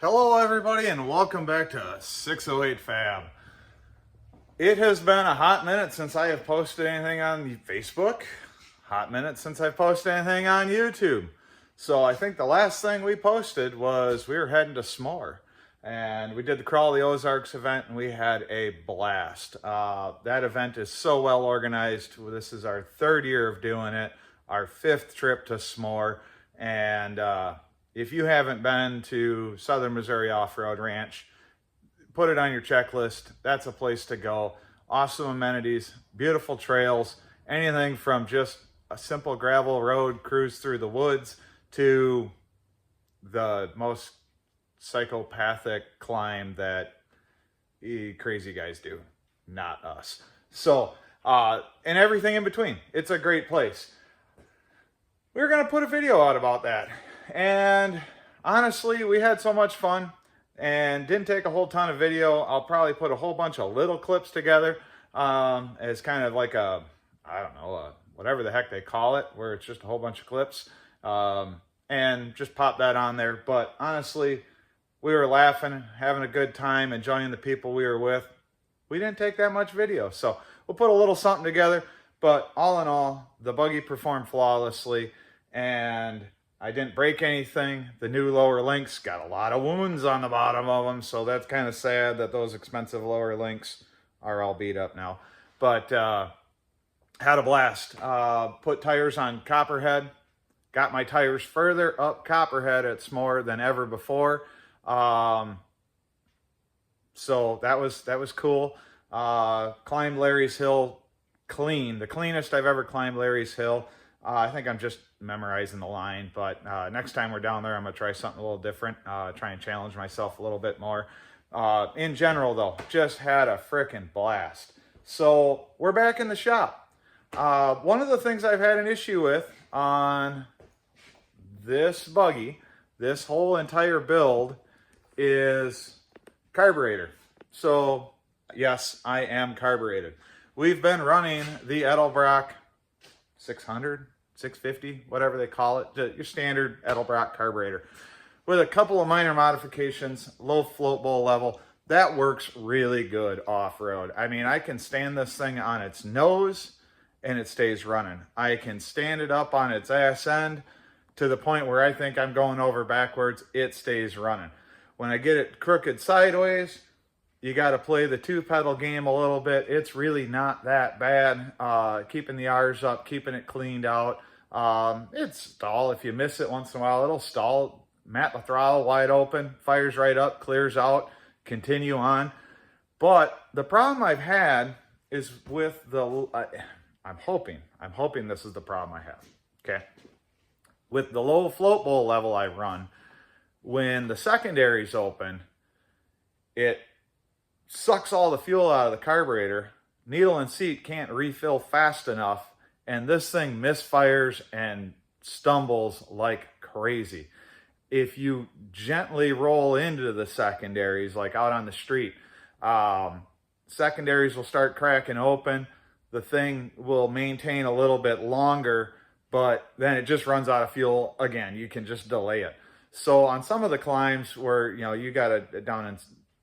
Hello everybody and welcome back to 608 Fab. It has been a hot minute since I have posted anything on Facebook. Hot minute since I've posted anything on YouTube. So I think the last thing we posted was we were heading to S'more. And we did the Crawl the Ozarks event and we had a blast. That event is so well organized. This is our third year of doing it. Our fifth trip to S'more. And if you haven't been to Southern Missouri Off-Road Ranch, put it on your checklist. That's a place to go. Awesome amenities, beautiful trails, anything from just a simple gravel road cruise through the woods to the most psychopathic climb that crazy guys do, not us. So, and everything in between. It's a great place. We're going to put a video out about that. And honestly, we had so much fun and didn't take a whole ton of video. I'll probably put a whole bunch of little clips together as kind of like a, I don't know, whatever the heck they call it, where it's just a whole bunch of clips and just pop that on there. But honestly, we were laughing, having a good time, enjoying the people we were with. We didn't take that much video, so we'll put a little something together. But all in all, the buggy performed flawlessly and I didn't break anything. The new lower links got a lot of wounds on the bottom of them, so that's kind of sad that those expensive lower links are all beat up now. But had a blast. Put tires on Copperhead. Got my tires further up Copperhead at S'more than ever before. So that was cool. Climbed Larry's Hill clean. The cleanest I've ever climbed Larry's Hill. I think I'm just memorizing the line, but next time we're down there, I'm going to try something a little different, try and challenge myself a little bit more. In general, though, just had a freaking blast. So we're back in the shop. One of the things I've had an issue with on this buggy, this whole entire build, is carburetor. So, yes, I am carbureted. We've been running the Edelbrock 600, 650, whatever they call it, your standard edelbrock carburetor with a couple of minor modifications, low float bowl level. That works really good off-road. I mean, I can stand this thing on its nose and it stays running. I can stand it up on its ass end to the point where I think I'm going over backwards, it stays running. When I get it crooked sideways, you got to play the two-pedal game a little bit. It's really not that bad. Keeping the R's up, keeping it cleaned out. It's stall. If you miss it once in a while, it'll stall. Map the throttle wide open, fires right up, clears out, continue on. But the problem I've had is with the, I'm hoping this is the problem I have, okay? With the low float bowl level I run, when the secondary's open, it sucks all the fuel out of the carburetor. Needle and seat can't refill fast enough, and this thing misfires and stumbles like crazy. If you gently roll into the secondaries, like out on the street, secondaries will start cracking open. The thing will maintain a little bit longer, but then it just runs out of fuel again. You can just delay it. So on some of the climbs where, you know, you got it down in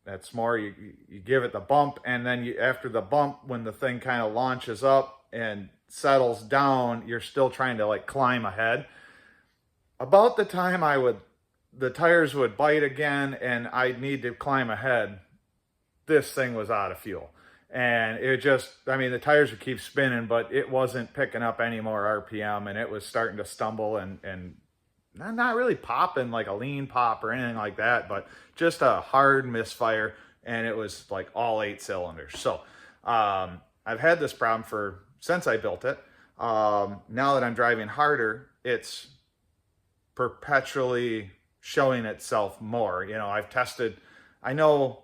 at S'more, you give it the bump, and then after the bump, when the thing kind of launches up and settles down, you're still trying to like climb ahead. About the time the tires would bite again and I'd need to climb ahead, this thing was out of fuel. And it just, I mean, the tires would keep spinning, but it wasn't picking up any more RPM, and it was starting to stumble and not really popping like a lean pop or anything like that, but just a hard misfire, and it was like all 8 cylinders. So I've had this problem since I built it. Now that I'm driving harder, it's perpetually showing itself more. You know, I've tested, I know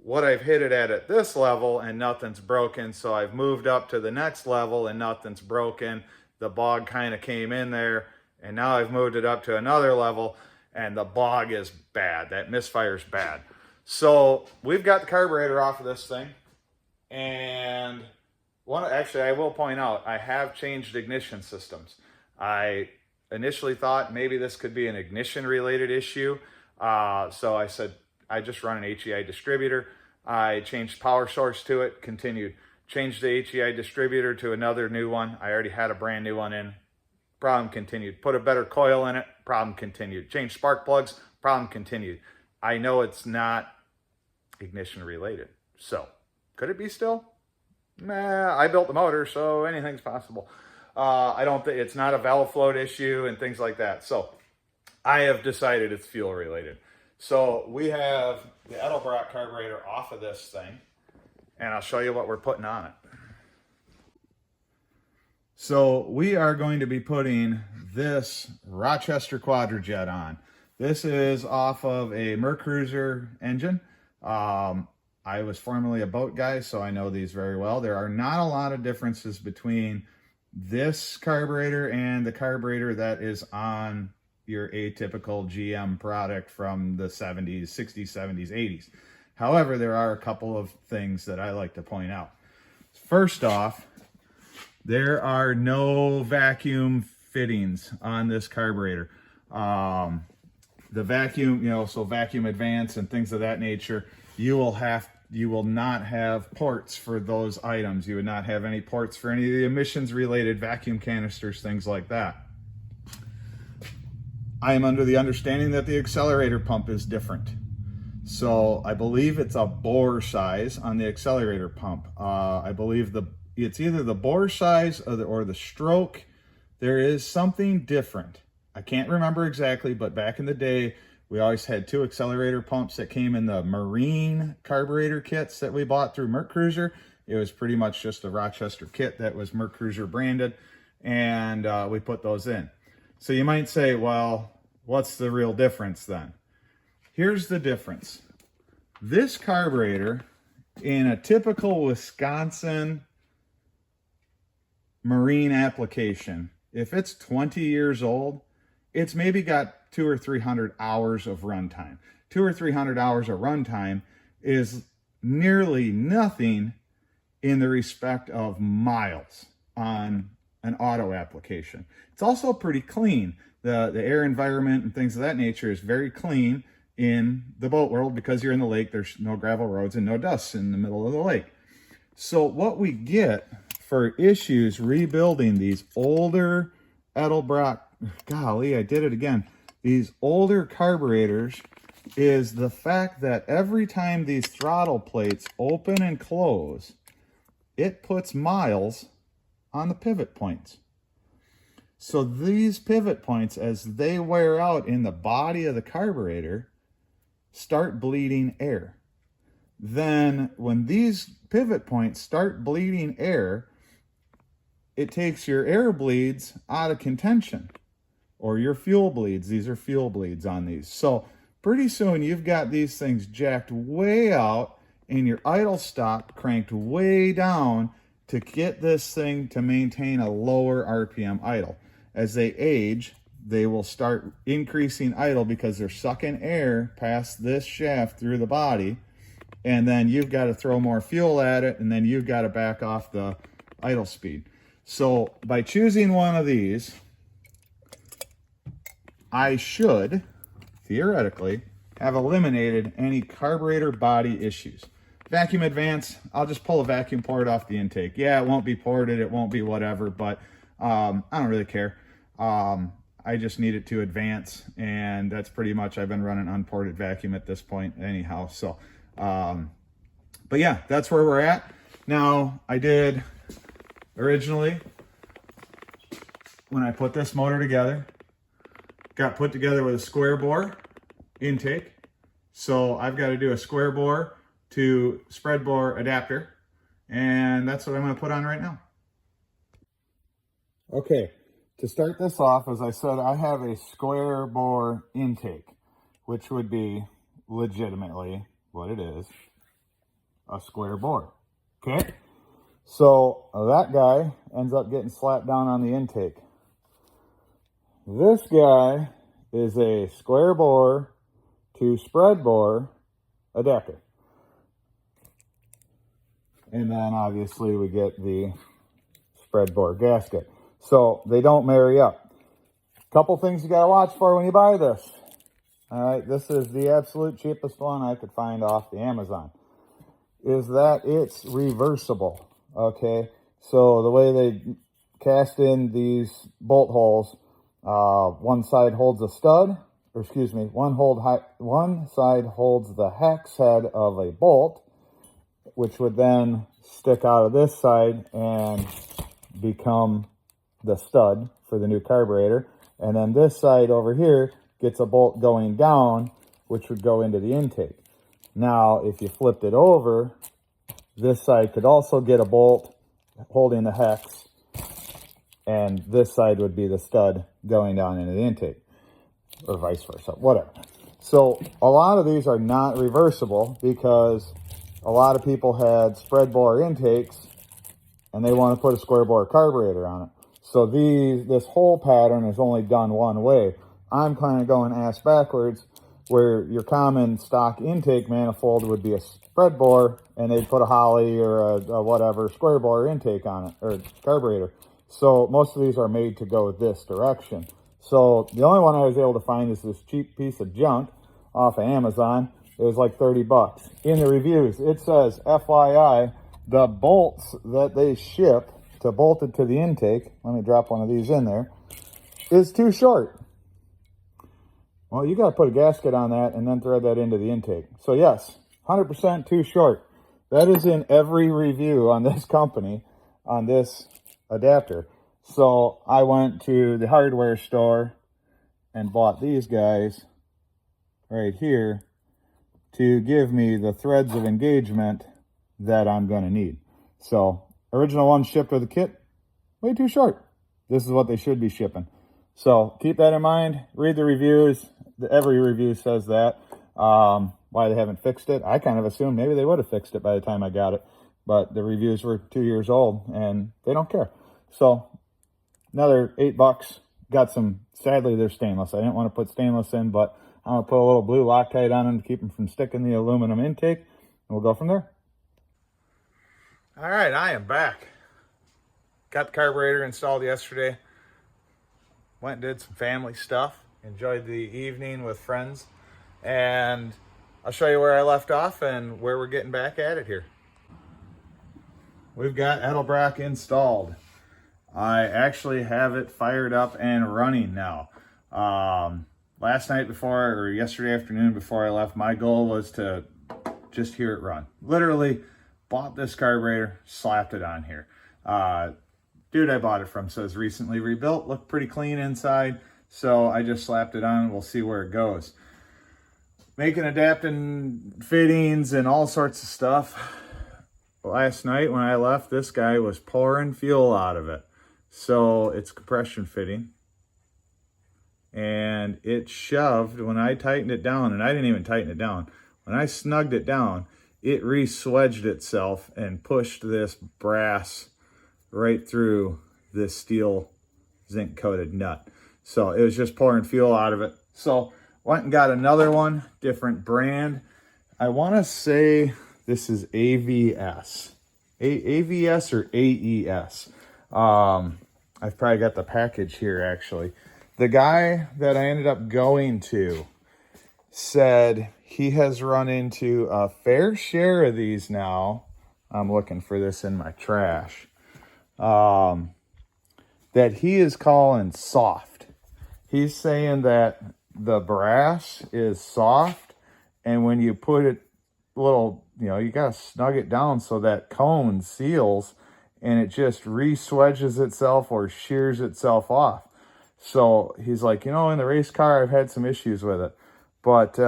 what I've hit it at this level and nothing's broken, so I've moved up to the next level and nothing's broken. The bog kind of came in there, and now I've moved it up to another level, and the bog is bad. That misfire's bad. So we've got the carburetor off of this thing, and actually, I will point out, I have changed ignition systems. I initially thought maybe this could be an ignition related issue. So I said, I just run an HEI distributor. I changed power source to it, continued. Changed the HEI distributor to another new one. I already had a brand new one in. Problem continued. Put a better coil in it. Problem continued. Changed spark plugs. Problem continued. I know it's not ignition related. So could it be still? Nah, I built the motor, so anything's possible. I don't think it's not a valve float issue and things like that. So I have decided it's fuel related. So we have the edelbrock carburetor off of this thing, and I'll show you what we're putting on it. So we are going to be putting this Rochester Quadrajet on. This is off of a Mercruiser engine. I was formerly a boat guy, so I know these very well. There are not a lot of differences between this carburetor and the carburetor that is on your atypical GM product from the 70s, 60s, 70s, 80s. However, there are a couple of things that I like to point out. First off, there are no vacuum fittings on this carburetor. The vacuum, so vacuum advance and things of that nature, you will not have ports for those items. You would not have any ports for any of the emissions related vacuum canisters, things like that. I am under the understanding that the accelerator pump is different. So I believe it's a bore size on the accelerator pump. I believe it's either the bore size or the stroke. There is something different. I can't remember exactly, but back in the day, we always had two accelerator pumps that came in the marine carburetor kits that we bought through Mercruiser. It was pretty much just a Rochester kit that was Mercruiser branded, and we put those in. So you might say, well, what's the real difference then? Here's the difference. This carburetor, in a typical Wisconsin marine application, if it's 20 years old, it's maybe got 200 or 300 hours of runtime. 200 or 300 hours of runtime is nearly nothing in the respect of miles on an auto application. It's also pretty clean. The air environment and things of that nature is very clean in the boat world because you're in the lake. There's no gravel roads and no dust in the middle of the lake. So what we get for issues rebuilding these older edelbrock, golly, I did it again, these older carburetors is the fact that every time these throttle plates open and close, it puts miles on the pivot points. So these pivot points, as they wear out in the body of the carburetor, start bleeding air. Then when these pivot points start bleeding air, it takes your air bleeds out of contention, or your fuel bleeds. These are fuel bleeds on these. So pretty soon you've got these things jacked way out and your idle stop cranked way down to get this thing to maintain a lower RPM idle. As they age, they will start increasing idle because they're sucking air past this shaft through the body, and then you've got to throw more fuel at it, and then you've got to back off the idle speed. So by choosing one of these, I should, theoretically, have eliminated any carburetor body issues. Vacuum advance, I'll just pull a vacuum port off the intake. Yeah, it won't be ported, it won't be whatever, but I don't really care. I just need it to advance, and that's pretty much, I've been running unported vacuum at this point anyhow. So, but yeah, that's where we're at. Now, I did originally, when I put this motor together, got put together with a square bore intake. So I've got to do a square bore to spread bore adapter, and that's what I'm going to put on right now. Okay, to start this off, as I said, I have a square bore intake, which would be legitimately what it is, a square bore. Okay, so that guy ends up getting slapped down on the intake. This guy is a square bore to spread bore adapter. And then obviously we get the spread bore gasket. So they don't marry up. Couple things you gotta watch for when you buy this. all right, this is the absolute cheapest one I could find off the Amazon, is that it's reversible, okay? So the way they cast in these bolt holes, one side holds a stud, or excuse me, one side holds the hex head of a bolt, which would then stick out of this side and become the stud for the new carburetor. And then this side over here gets a bolt going down, which would go into the intake. Now, if you flipped it over, this side could also get a bolt holding the hex, and this side would be the stud going down into the intake, or vice versa, whatever. So a lot of these are not reversible because a lot of people had spread bore intakes and they want to put a square bore carburetor on it. So this whole pattern is only done one way. I'm kind of going ass backwards, where your common stock intake manifold would be a spread bore, and they'd put a Holly or a whatever square bore intake on it, or carburetor. So most of these are made to go this direction. So the only one I was able to find is this cheap piece of junk off of Amazon. It was like 30 bucks. In the reviews, it says, FYI, the bolts that they ship to bolt it to the intake, let me drop one of these in there, is too short. Well, you got to put a gasket on that and then thread that into the intake. So yes, 100% too short. That is in every review on this company, on this adapter. So I went to the hardware store and bought these guys right here to give me the threads of engagement that I'm going to need. So original one shipped with a kit, way too short. This is what they should be shipping. So keep that in mind. Read the reviews. Every review says that. Why they haven't fixed it, I kind of assumed maybe they would have fixed it by the time I got it. But the reviews were 2 years old and they don't care. So another 8 bucks. Got some, sadly they're stainless. I didn't want to put stainless in, but I'm going to put a little blue Loctite on them to keep them from sticking the aluminum intake. And we'll go from there. All right, I am back. Got the carburetor installed yesterday. Went and did some family stuff. Enjoyed the evening with friends. And I'll show you where I left off and where we're getting back at it here. We've got edelbrock installed. I actually have it fired up and running now. Last night before, or yesterday afternoon before I left, my goal was to just hear it run. Literally bought this carburetor, slapped it on here. Dude I bought it from says recently rebuilt, looked pretty clean inside. So I just slapped it on, we'll see where it goes. Making adapting fittings and all sorts of stuff. Last night when I left, this guy was pouring fuel out of it. So it's compression fitting. And it shoved, when I tightened it down, and I didn't even tighten it down. When I snugged it down, it re-swedged itself and pushed this brass right through this steel zinc coated nut. So it was just pouring fuel out of it. So went and got another one, different brand. I want to say this is AVS. AVS or AES. I've probably got the package here actually. The guy that I ended up going to said he has run into a fair share of these now. I'm looking for this in my trash. That he is calling soft. He's saying that the brass is soft, and when you put it little, you got to snug it down so that cone seals and it just re-swedges itself or shears itself off. So he's like, in the race car, I've had some issues with it. But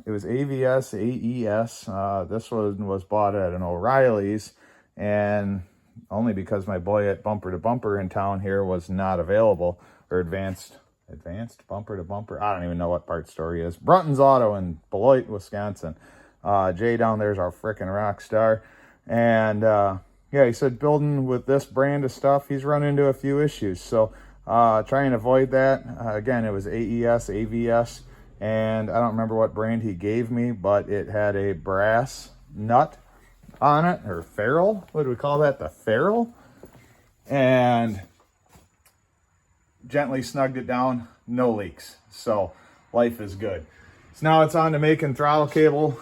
it was AVS, AES. This one was bought at an O'Reilly's, and only because my boy at Bumper to Bumper in town here was not available, or advanced Bumper to Bumper. I don't even know what part store he is. Brunton's Auto in Beloit, Wisconsin. Jay down there is our frickin' rock star. And yeah, he said building with this brand of stuff, he's run into a few issues. So try and avoid that. Again, it was AES, AVS, and I don't remember what brand he gave me, but it had a brass nut on it, or ferrule. What do we call that? The ferrule. And gently snugged it down, no leaks. So life is good. So now it's on to making throttle cable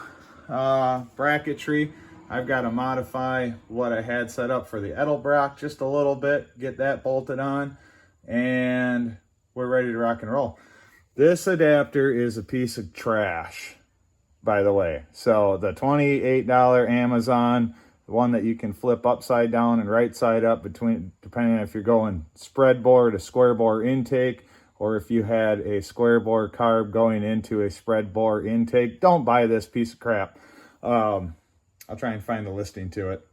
bracketry. I've got to modify what I had set up for the edelbrock just a little bit, get that bolted on, and we're ready to rock and roll. This adapter is a piece of trash, by the way. So the $28 Amazon, the one that you can flip upside down and right side up, between, depending on if you're going spread bore to square bore intake, or if you had a square bore carb going into a spread bore intake. Don't buy this piece of crap. I'll try and find the listing to it,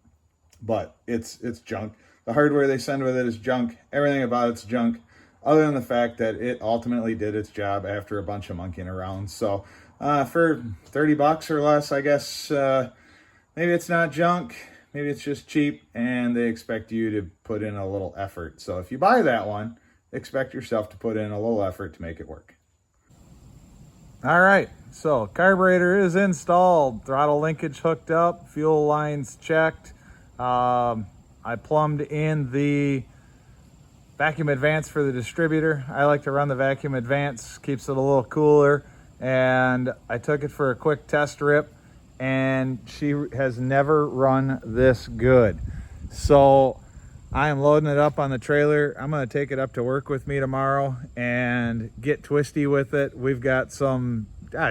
but it's junk. The hardware they send with it is junk. Everything about it's junk, other than the fact that it ultimately did its job after a bunch of monkeying around. So for 30 bucks or less, I guess, maybe it's not junk, maybe it's just cheap, and they expect you to put in a little effort. So if you buy that one, expect yourself to put in a little effort to make it work. All right, so carburetor is installed, throttle linkage hooked up, fuel lines checked. I plumbed in the vacuum advance for the distributor. I like to run the vacuum advance, keeps it a little cooler. And I took it for a quick test rip, and she has never run this good. So I am loading it up on the trailer. I'm going to take it up to work with me tomorrow and get twisty with it. We've got some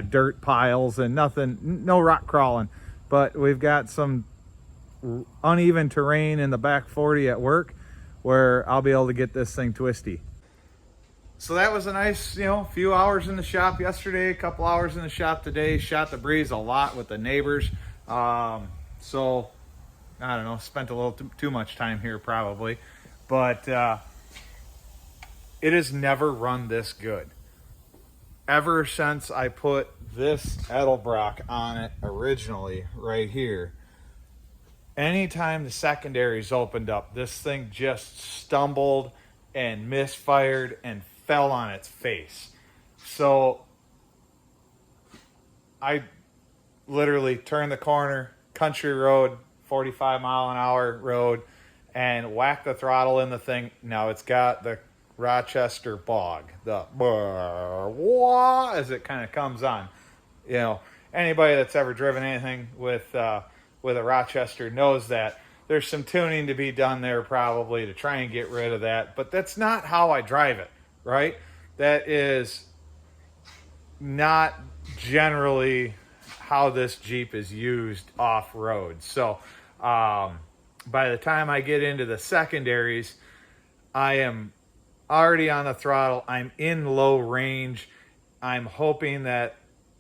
dirt piles and nothing, no rock crawling, but we've got some uneven terrain in the back 40 at work where I'll be able to get this thing twisty. So that was a nice, few hours in the shop yesterday, a couple hours in the shop today. Shot the breeze a lot with the neighbors. So I don't know, spent a little too much time here probably, but it has never run this good. Ever since I put this edelbrock on it originally right here, anytime the secondaries opened up, this thing just stumbled and misfired and fell on its face. So I literally turned the corner, country road, 45-mile-an-hour road, and whack the throttle in the thing. Now it's got the Rochester bog, the wah as it kind of comes on. Anybody that's ever driven anything with a Rochester knows that there's some tuning to be done there probably to try and get rid of that. But that's not how I drive it, right? That is not generally how this Jeep is used off-road. So by the time I get into the secondaries, I am already on the throttle. I'm in low range. I'm hoping that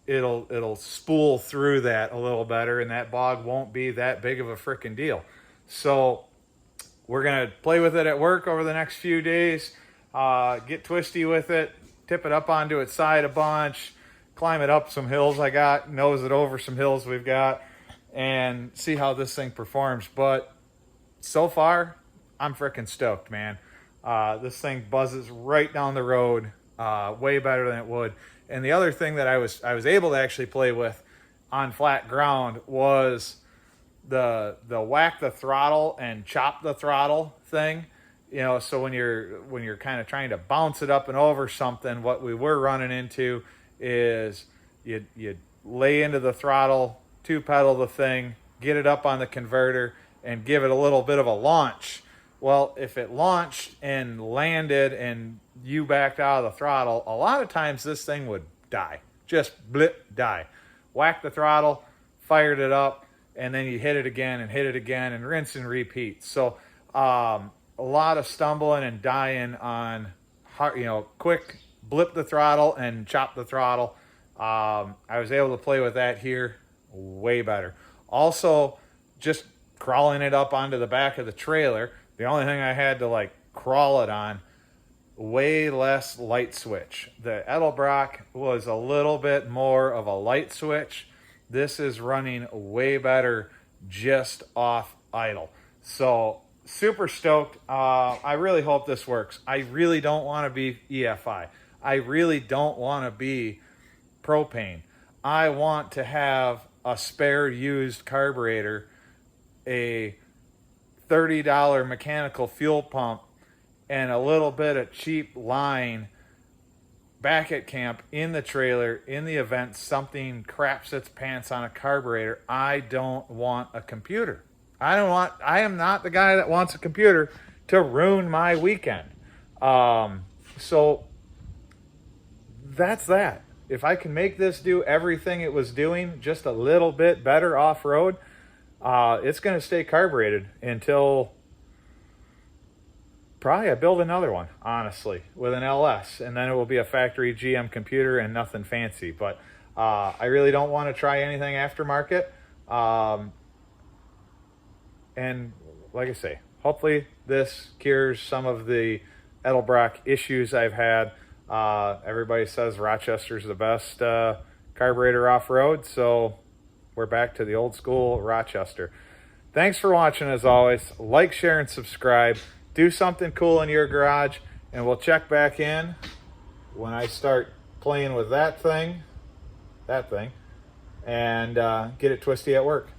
it'll spool through that a little better and that bog won't be that big of a freaking deal. So we're going to play with it at work over the next few days, get twisty with it, tip it up onto its side a bunch, climb it up some hills nose it over some hills we've got, and see how this thing performs. But so far, I'm freaking stoked, man. This thing buzzes right down the road, way better than it would. And the other thing that I was able to actually play with on flat ground was the whack the throttle and chop the throttle thing. So when you're kind of trying to bounce it up and over something, what we were running into is you lay into the throttle, two pedal the thing, get it up on the converter, and give it a little bit of a launch. Well, if it launched and landed and you backed out of the throttle, a lot of times this thing would die. Just blip, die. Whack the throttle, fired it up, and then you hit it again and rinse and repeat. So a lot of stumbling and dying on, quick blip the throttle and chop the throttle. I was able to play with that here way better. Also, just crawling it up onto the back of the trailer. The only thing I had to crawl it on, way less light switch. The edelbrock was a little bit more of a light switch. This is running way better just off idle. So super stoked. I really hope this works. I really don't want to be EFI. I really don't want to be propane. I want to have a spare used carburetor, a $30 mechanical fuel pump, and a little bit of cheap line back at camp, in the trailer, in the event, something craps its pants on a carburetor, I don't want a computer. I am not the guy that wants a computer to ruin my weekend. So that's that. If I can make this do everything it was doing just a little bit better off-road, it's going to stay carbureted until probably I build another one, honestly, with an LS, and then it will be a factory GM computer and nothing fancy. But I really don't want to try anything aftermarket. And like I say, hopefully this cures some of the edelbrock issues I've had. Everybody says Rochester's the best carburetor off-road, so we're back to the old school Rochester. Thanks for watching as always. Like, share, and subscribe. Do something cool in your garage, and we'll check back in when I start playing with that thing, and get it twisty at work.